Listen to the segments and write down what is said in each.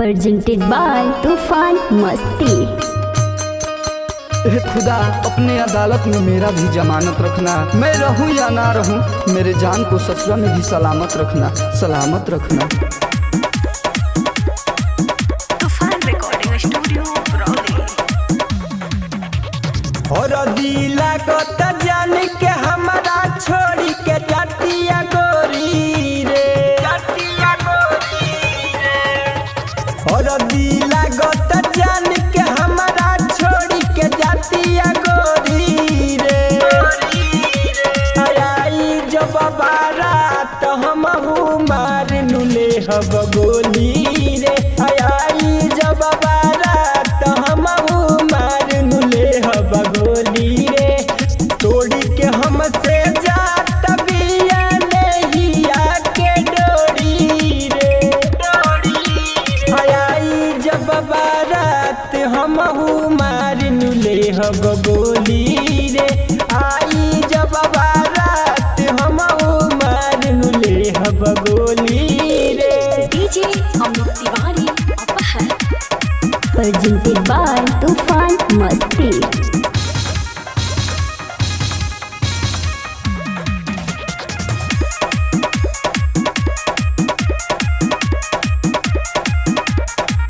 presented by तूफान मस्ती। खुदा अपने अदालत में मेरा भी जमानत रखना, मैं रहूं या ना रहूं, मेरे जान को ससुरा में भी सलामत रखना, सलामत रखना। तूफान रिकॉर्डिंग स्टूडियो ब्रौली। और दिला को त जान के हमारा छोड़ी के जातिया गोरी रे, जातिया गोरी रे। और दिला को त जान के हमारा छोड़ी के जातिया गोरी रे, आई जब बारात हम मार नुले हब गोली रे, आई जब बारात हम मार नुले हब गोली रे। तोड़ी के हमसे जात बिया नहिया के डोरी रे, आई जब बारात हम मार नुले हब गोली रे, आई जब बारात हम मार नुले हब गोली रे। DJ Amit Tiwari Aphar. presented by तूफान मस्ती।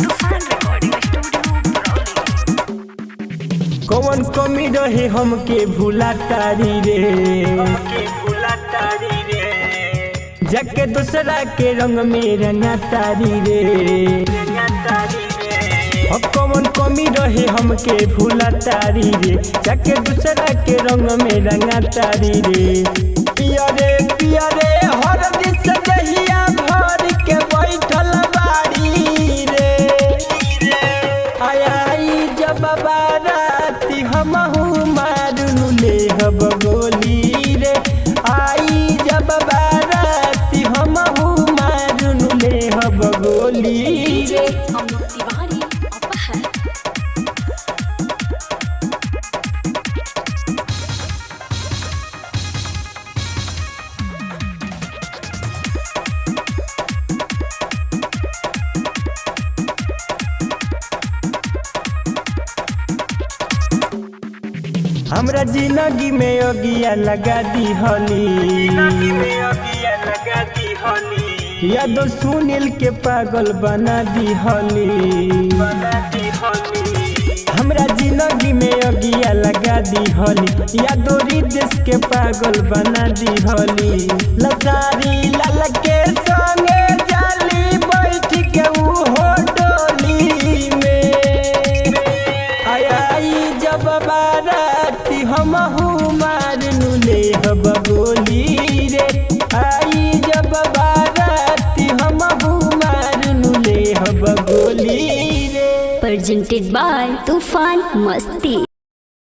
तूफान रिकॉर्डिंग स्टूडियो ब्रौली। कौन कमी रहे हमके भूला तारी रे, हमके भूला तारी रे। जाके दूसरा के रंग में रंगा तारी रे, रंगा तारी रे। कौन कमी रहे हमके भूला तारी रे, जाके दूसरा के रंग में रंगा तारी रे। पिया रे हर दिस दहिया भर के बैठल बाड़ी रे, आई जब बाराती हमहू मारू ले हब गोली रे, आई जब बाराती हमहू मारू ले हब गोली डीजे रे। अमित तिवारी अपहर। हमरा जिंदगी में अगिया लगा दी होली, यादो सुनील के पागल बना दी होली, हमरा जिंदगी में अगिया लगा दी होली, यादो रिदेश के पागल बना दी होली। लसारी लाल के संगे जाली बैठ के उहो डोली में, आई जब बाराती हमहू मार नुले हब गोली रे, आई जब बाराती हमहू मार नुले हब गोली रे। presented by तूफान मस्ती।